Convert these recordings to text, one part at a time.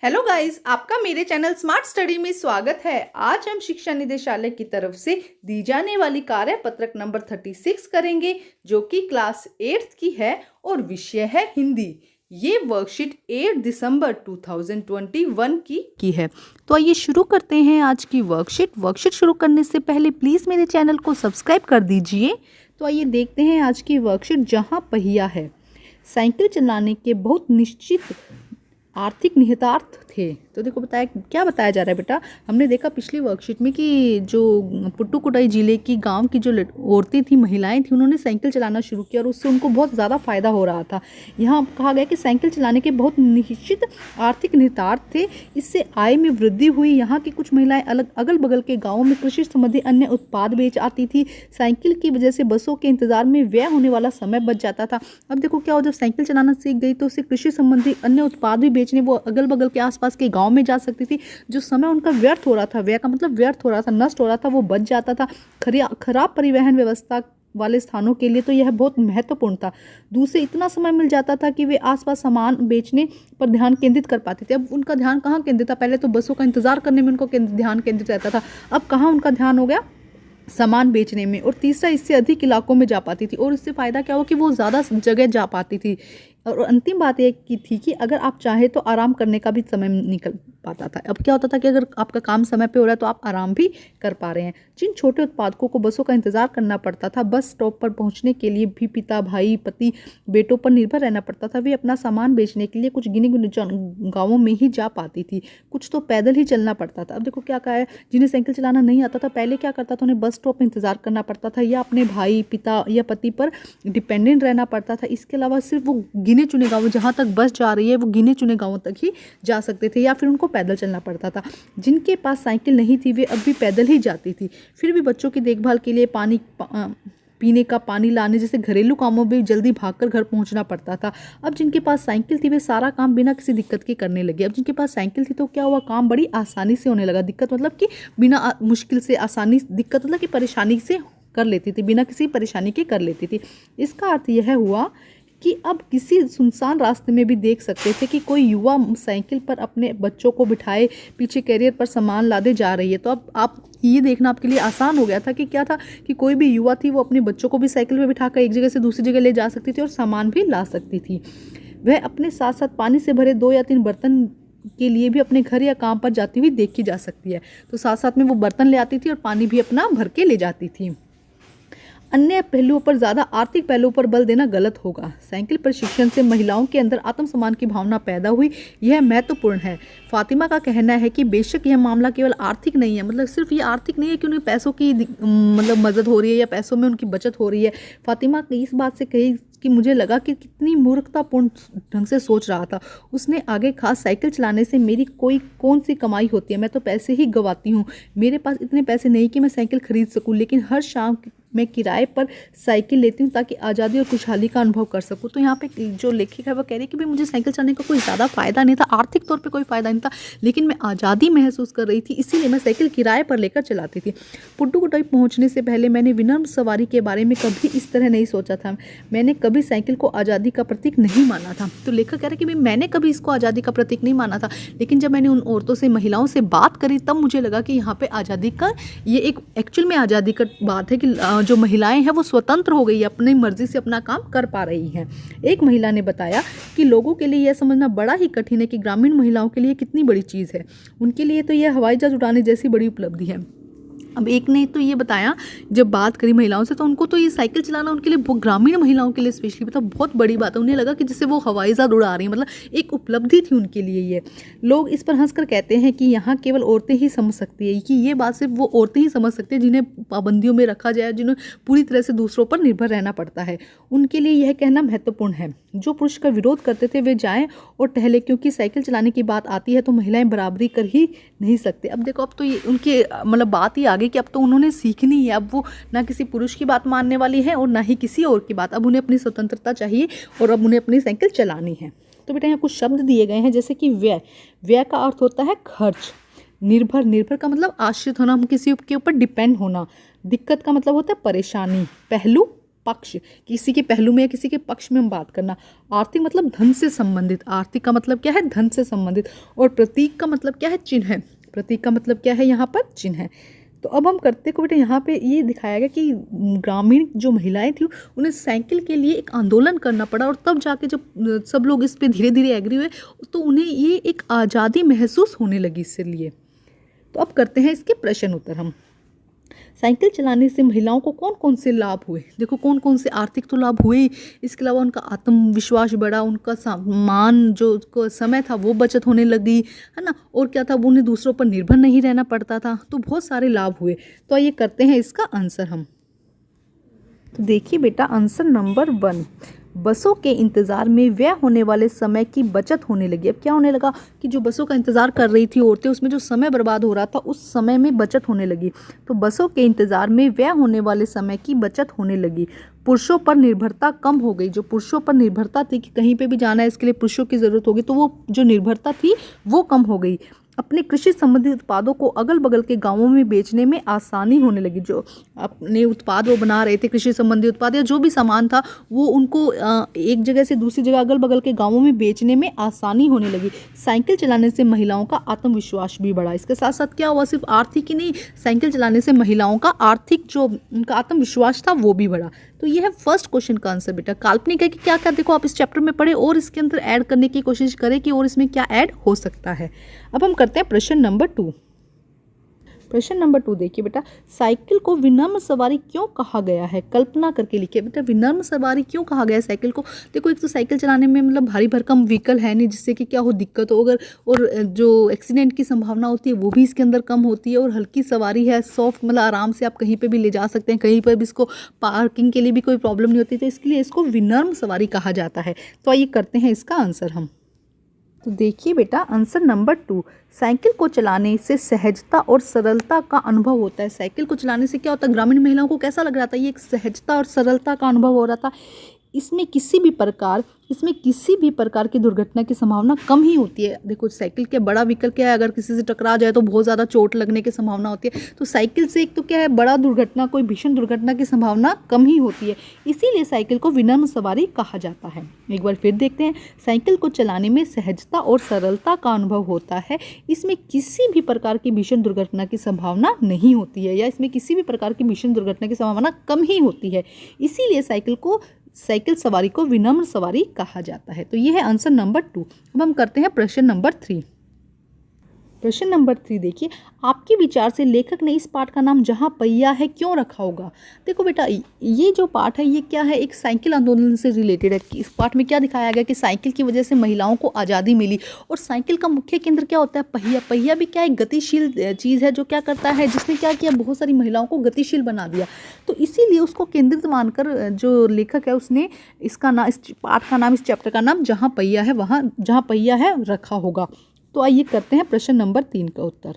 Hello guys, आपका मेरे channel smart study में स्वागत है। आज हम शिक्षा निदेशालय की तरफ से दी जाने वाली कार्य पत्रक नंबर 36 करेंगे, जो कि क्लास 8th की है और विषय है हिंदी। ये वर्कशीट 8 दिसंबर 2021 की है। तो आइए शुरू करते हैं आज की वर्कशीट शुरू करने से पहले प्लीज़ मेरे चैनल को सब्सक्राइब कर दीजिए। तो आइए देखते हैं आज की वर्कशीट, जहाँ पहिया है। साइकिल चलाने के बहुत निश्चित आर्थिक निहितार्थ थे। तो देखो क्या बताया जा रहा है बेटा। हमने देखा पिछली वर्कशीट में कि जो पुट्टुकोट्टई जिले की गांव की जो औरतें थी, महिलाएं थी, उन्होंने साइकिल चलाना शुरू किया और उससे उनको बहुत ज़्यादा फायदा हो रहा था। यहाँ कहा गया कि साइकिल चलाने के बहुत निश्चित आर्थिक निहितार्थ थे। इससे आय में वृद्धि हुई। यहाँ की कुछ महिलाएं अगल बगल के गाँवों में कृषि संबंधी अन्य उत्पाद बेच आती थी। साइकिल की वजह से बसों के इंतजार में व्यय होने वाला समय बच जाता था। अब देखो क्या हो, जब साइकिल चलाना सीख गई तो उससे कृषि संबंधी अन्य उत्पाद भी बेचने वो अगल बगल के आसपास के गांव में जा सकती थी। जो समय उनका व्यर्थ हो रहा था, व्यय का मतलब व्यर्थ हो रहा था, नष्ट हो रहा था, वो बच जाता था। खराब परिवहन व्यवस्था वाले स्थानों के लिए तो यह बहुत महत्वपूर्ण था। दूसरे इतना समय मिल जाता था कि वे आसपास सामान बेचने पर ध्यान केंद्रित कर पाते थे। अब उनका ध्यान कहाँ केंद्रित था? पहले तो बसों का इंतजार करने में उनको ध्यान केंद्रित रहता था। अब कहाँ उनका ध्यान हो गया? सामान बेचने में। और तीसरा, इससे अधिक इलाकों में जा पाती थी और इससे फ़ायदा क्या हुआ कि वो ज़्यादा जगह जा पाती थी। और अंतिम बात ये की थी कि अगर आप चाहे तो आराम करने का भी समय निकल पाता था। अब क्या होता था कि अगर आपका काम समय पे हो रहा है तो आप आराम भी कर पा रहे हैं। जिन छोटे उत्पादकों को बसों का इंतजार करना पड़ता था, बस स्टॉप पर पहुंचने के लिए भी पिता, भाई, पति, बेटों पर निर्भर रहना पड़ता था। वे अपना सामान बेचने के लिए कुछ गिने गुने गाँवों में ही जा पाती थी, कुछ तो पैदल ही चलना पड़ता था। अब देखो क्या कहा है, जिन्हें साइकिल चलाना नहीं आता था, पहले क्या करता था, उन्हें बस स्टॉप पर इंतजार करना पड़ता था या अपने भाई, पिता या पति पर डिपेंडेंट रहना पड़ता था। इसके अलावा सिर्फ वो गिने चुने गाँव, जहाँ तक बस जा रही है वो गिने चुने गाँवों तक ही जा सकते थे या फिर उनको पैदल चलना पड़ता था। जिनके पास साइकिल नहीं थी वे अब भी पैदल ही जाती थी। फिर भी बच्चों की देखभाल के लिए पीने का पानी लाने जैसे घरेलू कामों में जल्दी भागकर घर पहुंचना पड़ता था। अब जिनके पास साइकिल थी वे सारा काम बिना किसी दिक्कत के करने लगे। अब जिनके पास साइकिल थी तो क्या हुआ, काम बड़ी आसानी से होने लगा। दिक्कत मतलब कि बिना मुश्किल से, आसानी, दिक्कत मतलब कि परेशानी से कर लेती थी, बिना किसी परेशानी के कर लेती थी। इसका अर्थ यह हुआ कि अब किसी सुनसान रास्ते में भी देख सकते थे कि कोई युवा साइकिल पर अपने बच्चों को बिठाए पीछे कैरियर पर सामान लादे जा रही है। तो अब आप ये देखना आपके लिए आसान हो गया था कि क्या था कि कोई भी युवा थी वो अपने बच्चों को भी साइकिल पर बिठाकर एक जगह से दूसरी जगह ले जा सकती थी और सामान भी ला सकती थी। वह अपने साथ साथ पानी से भरे 2 या 3 बर्तन के लिए भी अपने घर या काम पर जाती हुई देखी जा सकती है। तो साथ साथ में वो बर्तन ले आती थी और पानी भी अपना भर के ले जाती थी। अन्य पहलुओं पर ज़्यादा आर्थिक पहलुओं पर बल देना गलत होगा। साइकिल प्रशिक्षण से महिलाओं के अंदर आत्मसम्मान की भावना पैदा हुई, यह महत्वपूर्ण है। फातिमा का कहना है कि बेशक यह मामला केवल आर्थिक नहीं है, मतलब सिर्फ ये आर्थिक नहीं है कि उन्हें पैसों की मतलब मदद हो रही है या पैसों में उनकी बचत हो रही है। फातिमा इस बात से कही कि मुझे लगा कि कितनी मूर्खतापूर्ण ढंग से सोच रहा था। उसने आगे कहा, साइकिल चलाने से मेरी कौन सी कमाई होती है, मैं तो पैसे ही गंवाती हूँ। मेरे पास इतने पैसे नहीं कि मैं साइकिल खरीद सकूँ, लेकिन हर शाम मैं किराए पर साइकिल लेती हूँ ताकि आज़ादी और खुशहाली का अनुभव कर सकूँ। तो यहाँ पे जो लेखक है वो कह रही है कि भाई मुझे साइकिल चलाने का कोई ज़्यादा फ़ायदा नहीं था, आर्थिक तौर पे कोई फ़ायदा नहीं था, लेकिन मैं आज़ादी महसूस कर रही थी, इसीलिए मैं साइकिल किराए पर लेकर चलाती थी। पुट्टुकोट्टई पहुँचने से पहले मैंने विनम्र सवारी के बारे में कभी इस तरह नहीं सोचा था। मैंने कभी साइकिल को आज़ादी का प्रतीक नहीं माना था। तो लेखक कह रहे हैं कि भाई मैंने कभी इसको आज़ादी का प्रतीक नहीं माना था, लेकिन जब मैंने उन औरतों से, महिलाओं से बात करी तब मुझे लगा कि यहाँ पे आज़ादी का ये एक एक्चुअल में आज़ादी का बात है कि जो महिलाएं हैं वो स्वतंत्र हो गई, अपनी मर्जी से अपना काम कर पा रही हैं। एक महिला ने बताया कि लोगों के लिए यह समझना बड़ा ही कठिन है कि ग्रामीण महिलाओं के लिए कितनी बड़ी चीज़ है। उनके लिए तो यह हवाई जहाज उड़ाने जैसी बड़ी उपलब्धि है। अब एक ने तो ये बताया, जब बात करी महिलाओं से, तो उनको तो ये साइकिल चलाना उनके लिए, ग्रामीण महिलाओं के लिए स्पेशली मतलब बहुत बड़ी बात है। उन्हें लगा कि जैसे वो हवाई जहाज उड़ा रही हैं, मतलब एक उपलब्धि थी उनके लिए ये। लोग इस पर हंसकर कहते हैं कि यहाँ केवल औरतें ही समझ सकती है, कि ये बात सिर्फ वो औरतें ही समझ सकती हैं जिन्हें पाबंदियों में रखा जाए, जिन्हें पूरी तरह से दूसरों पर निर्भर रहना पड़ता है। उनके लिए यह कहना महत्वपूर्ण है। जो पुरुष का विरोध करते थे वे जाएं और टहले, क्योंकि साइकिल चलाने की बात आती है तो महिलाएं बराबरी कर ही नहीं सकते। अब देखो, अब तो ये उनके मतलब बात ही आ गई कि अब तो उन्होंने सीखनी है। अब वो ना किसी पुरुष की बात मानने वाली है और ना ही किसी और की बात। अब उन्हें अपनी स्वतंत्रता चाहिए और अब उन्हें अपनी साइकिल चलानी है। तो बेटा यहाँ कुछ शब्द दिए गए हैं, जैसे कि व्यय का अर्थ होता है खर्च। निर्भर का मतलब आश्रित होना, हम किसी के ऊपर डिपेंड होना। दिक्कत का मतलब होता है परेशानी। पहलू पक्ष, किसी के पहलू में या किसी के पक्ष में हम बात करना। आर्थिक मतलब धन से संबंधित, आर्थिक का मतलब क्या है, धन से संबंधित। और प्रतीक का मतलब क्या है, चिन्ह है। प्रतीक का मतलब क्या है, यहाँ पर चिन्ह है। तो अब हम करते को बेटा यहाँ पे ये दिखाया गया कि ग्रामीण जो महिलाएं थी उन्हें साइकिल के लिए एक आंदोलन करना पड़ा, और तब जाके जब सब लोग इस पे धीरे धीरे एग्री हुए तो उन्हें ये एक आज़ादी महसूस होने लगी इससे लिए। तो अब करते हैं इसके प्रश्न उत्तर हम। साइकिल चलाने से महिलाओं को कौन कौन से लाभ हुए, देखो कौन कौन से आर्थिक तो लाभ हुए, इसके अलावा उनका आत्मविश्वास बढ़ा, उनका सामान जो उसको समय था वो बचत होने लगी, है ना, और क्या था, वो उन्हें दूसरों पर निर्भर नहीं रहना पड़ता था। तो बहुत सारे लाभ हुए। तो आइए करते हैं इसका आंसर हम। तो देखिए बेटा आंसर नंबर 1, बसों के इंतज़ार में व्यय होने वाले समय की बचत होने लगी। अब क्या होने लगा कि जो बसों का इंतज़ार कर रही थी औरतें, उसमें जो समय बर्बाद हो रहा था उस समय में बचत होने लगी। तो बसों के इंतज़ार में व्यय होने वाले समय की बचत होने लगी। पुरुषों पर निर्भरता कम हो गई। जो पुरुषों पर निर्भरता थी कि कहीं पे भी जाना है इसके लिए पुरुषों की ज़रूरत होगी, तो वो जो निर्भरता थी वो कम हो गई। अपने कृषि संबंधित उत्पादों को अगल बगल के गांवों में बेचने में आसानी होने लगी। जो अपने उत्पाद वो बना रहे थे, कृषि संबंधी उत्पाद या जो भी सामान था, वो उनको एक जगह से दूसरी जगह अगल बगल के गांवों में बेचने में आसानी होने लगी। साइकिल चलाने से महिलाओं का आत्मविश्वास भी बढ़ा। इसके साथ साथ क्या हुआ, सिर्फ आर्थिक ही नहीं, साइकिल चलाने से महिलाओं का आर्थिक जो उनका आत्मविश्वास था वो भी बढ़ा। तो ये है फर्स्ट क्वेश्चन का आंसर बेटा। काल्पनिक है कि क्या क्या, देखो आप इस चैप्टर में पढ़े और इसके अंदर ऐड करने की कोशिश करें कि और इसमें क्या ऐड हो सकता है। अब हम करते हैं प्रश्न नंबर 2। प्रश्न नंबर 2 देखिए बेटा, साइकिल को विनम्र सवारी क्यों कहा गया है, कल्पना करके लिखिए बेटा। विनम्र सवारी क्यों कहा गया है साइकिल को, देखो एक तो साइकिल चलाने में मतलब भारी भरकम व्हीकल है नहीं, जिससे कि क्या हो, दिक्कत हो अगर, और जो एक्सीडेंट की संभावना होती है वो भी इसके अंदर कम होती है, और हल्की सवारी है, सॉफ्ट, मतलब आराम से आप कहीं पर भी ले जा सकते हैं, कहीं पर भी इसको पार्किंग के लिए भी कोई प्रॉब्लम नहीं होती, तो इसके लिए इसको विनम्र सवारी कहा जाता है। तो आइए करते हैं इसका आंसर हम। तो देखिए बेटा आंसर नंबर 2, साइकिल को चलाने से सहजता और सरलता का अनुभव होता है। साइकिल को चलाने से क्या होता है, ग्रामीण महिलाओं को कैसा लग रहा था, ये एक सहजता और सरलता का अनुभव हो रहा था। इसमें किसी भी प्रकार की दुर्घटना की संभावना कम ही होती है। देखो साइकिल के बड़ा व्हीकल क्या है, अगर किसी से टकरा जाए तो बहुत ज़्यादा चोट लगने की संभावना होती है। तो साइकिल से एक तो क्या है, बड़ा दुर्घटना, कोई भीषण दुर्घटना की संभावना कम ही होती है, इसीलिए साइकिल को विनम्र सवारी कहा जाता है। एक बार फिर देखते हैं, साइकिल को चलाने में सहजता और सरलता का अनुभव होता है। इसमें किसी भी प्रकार की भीषण दुर्घटना की संभावना नहीं होती है, या इसमें किसी भी प्रकार की भीषण दुर्घटना की संभावना कम ही होती है, इसीलिए साइकिल सवारी को विनम्र सवारी कहा जाता है। तो ये है आंसर नंबर 2। अब हम करते हैं प्रश्न नंबर 3। प्रश्न नंबर 3 देखिए, आपके विचार से लेखक ने इस पाठ का नाम जहाँ पहिया है क्यों रखा होगा। देखो बेटा ये जो पाठ है ये क्या है, एक साइकिल आंदोलन से रिलेटेड है। इस पाठ में क्या दिखाया गया कि साइकिल की वजह से महिलाओं को आज़ादी मिली, और साइकिल का मुख्य केंद्र क्या होता है, पहिया। पहिया भी क्या एक गतिशील चीज़ है, जो क्या करता है, जिसने क्या किया, बहुत सारी महिलाओं को गतिशील बना दिया। तो इसीलिए उसको केंद्रित मानकर जो लेखक है उसने इसका नाम, इस पाठ का नाम, इस चैप्टर का नाम जहाँ पहिया है वहाँ, जहाँ पहिया है रखा होगा। तो आइए करते हैं प्रश्न नंबर 3 का उत्तर।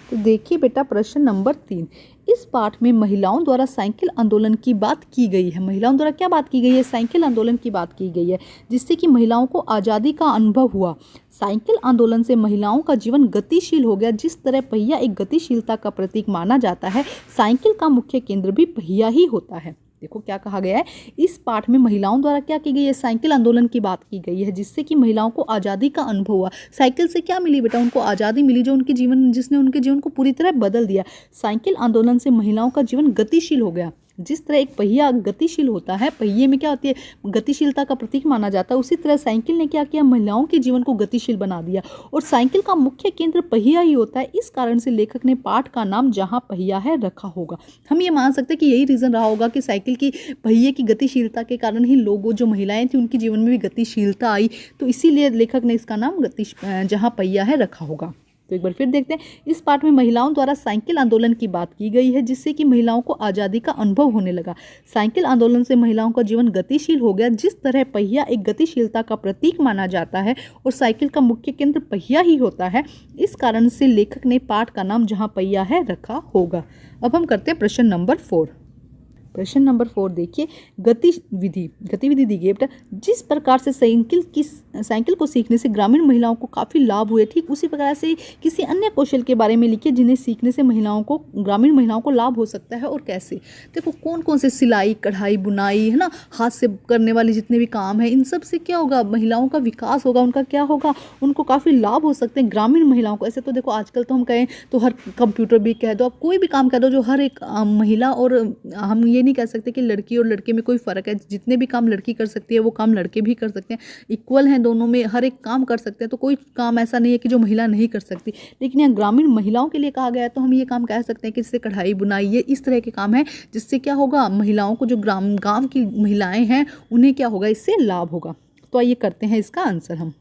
तो देखिए बेटा प्रश्न नंबर 3, इस पाठ में महिलाओं द्वारा साइकिल आंदोलन की बात की गई है। महिलाओं द्वारा क्या बात की गई है, साइकिल आंदोलन की बात की गई है, जिससे कि महिलाओं को आज़ादी का अनुभव हुआ। साइकिल आंदोलन से महिलाओं का जीवन गतिशील हो गया। जिस तरह पहिया एक गतिशीलता का प्रतीक माना जाता है, साइकिल का मुख्य केंद्र भी पहिया ही होता है। देखो क्या कहा गया है, इस पाठ में महिलाओं द्वारा क्या की गई है, साइकिल आंदोलन की बात की गई है, जिससे कि महिलाओं को आज़ादी का अनुभव हुआ। साइकिल से क्या मिली बेटा, उनको आज़ादी मिली, जो उनके जीवन, जिसने उनके जीवन को पूरी तरह बदल दिया। साइकिल आंदोलन से महिलाओं का जीवन गतिशील हो गया। जिस तरह एक पहिया गतिशील होता है, पहिए में क्या होती है, गतिशीलता का प्रतीक माना जाता है, उसी तरह साइकिल ने क्या किया, महिलाओं के जीवन को गतिशील बना दिया। और साइकिल का मुख्य केंद्र पहिया ही होता है, इस कारण से लेखक ने पाठ का नाम जहाँ पहिया है रखा होगा। हम ये मान सकते हैं कि यही रीज़न रहा होगा कि साइकिल की पहिए की गतिशीलता के कारण ही लोगों, जो महिलाएं थी, उनके जीवन में भी गतिशीलता आई, तो इसीलिए लेखक ने इसका नाम जहाँ पहिया है रखा होगा। तो एक बार फिर देखते हैं, इस पाठ में महिलाओं द्वारा साइकिल आंदोलन की बात की गई है, जिससे कि महिलाओं को आज़ादी का अनुभव होने लगा। साइकिल आंदोलन से महिलाओं का जीवन गतिशील हो गया। जिस तरह पहिया एक गतिशीलता का प्रतीक माना जाता है और साइकिल का मुख्य केंद्र पहिया ही होता है, इस कारण से लेखक ने पाठ का नाम जहाँ पहिया है रखा होगा। अब हम करते हैं प्रश्न नंबर 4। प्रश्न नंबर 4 देखिए, गतिविधि दी गई है बेटा। जिस प्रकार से साइकिल को सीखने से ग्रामीण महिलाओं को काफ़ी लाभ हुए, ठीक उसी प्रकार से किसी अन्य कौशल के बारे में लिखिए जिन्हें सीखने से ग्रामीण महिलाओं को लाभ हो सकता है और कैसे। देखो कौन कौन से सिलाई, कढ़ाई, बुनाई, है ना, हाथ से करने वाले जितने भी काम है, इन सब से क्या होगा, महिलाओं का विकास होगा, उनका क्या होगा, उनको काफ़ी लाभ हो सकते हैं ग्रामीण महिलाओं को। ऐसे तो देखो आजकल तो हम कहें तो हर कंप्यूटर भी कह दो, आप कोई भी काम कह दो, जो हर एक महिला, और हम ये नहीं कह सकते कि लड़की और लड़के में कोई फ़र्क है। जितने भी काम लड़की कर सकती है वो काम लड़के भी कर सकते हैं, इक्वल हैं दोनों में, हर एक काम कर सकते हैं। तो कोई काम ऐसा नहीं है कि जो महिला नहीं कर सकती। लेकिन यहाँ ग्रामीण महिलाओं के लिए कहा गया है, तो हम ये काम कह सकते हैं कि जैसे कढ़ाई, बुनाई, ये इस तरह के काम है जिससे क्या होगा, महिलाओं को, जो गाँव की महिलाएं हैं, उन्हें क्या होगा, इससे लाभ होगा। तो आइए करते हैं इसका आंसर हम।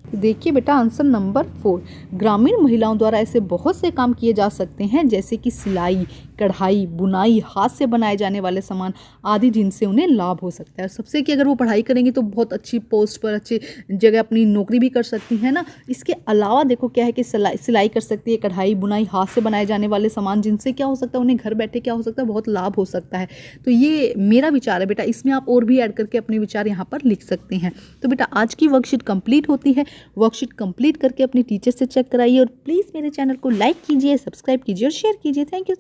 देखिए बेटा आंसर नंबर 4, ग्रामीण महिलाओं द्वारा ऐसे बहुत से काम किए जा सकते हैं जैसे कि सिलाई, कढ़ाई, बुनाई, हाथ से बनाए जाने वाले सामान आदि, जिनसे उन्हें लाभ हो सकता है। सबसे कि अगर वो पढ़ाई करेंगी तो बहुत अच्छी पोस्ट पर, अच्छी जगह अपनी नौकरी भी कर सकती हैं ना। इसके अलावा देखो क्या है कि सिलाई कर सकती है, कढ़ाई, बुनाई, हाथ से बनाए जाने वाले सामान, जिनसे क्या हो सकता है, उन्हें घर बैठे क्या हो सकता है, बहुत लाभ हो सकता है। तो ये मेरा विचार है बेटा, इसमें आप और भी ऐड करके अपने विचार यहाँ पर लिख सकते हैं। तो बेटा आज की वर्कशीट कंप्लीट होती है। वर्कशीट कंप्लीट करके अपने टीचर से चेक कराइए और प्लीज़ मेरे चैनल को लाइक कीजिए, सब्सक्राइब कीजिए और शेयर कीजिए। Thank you.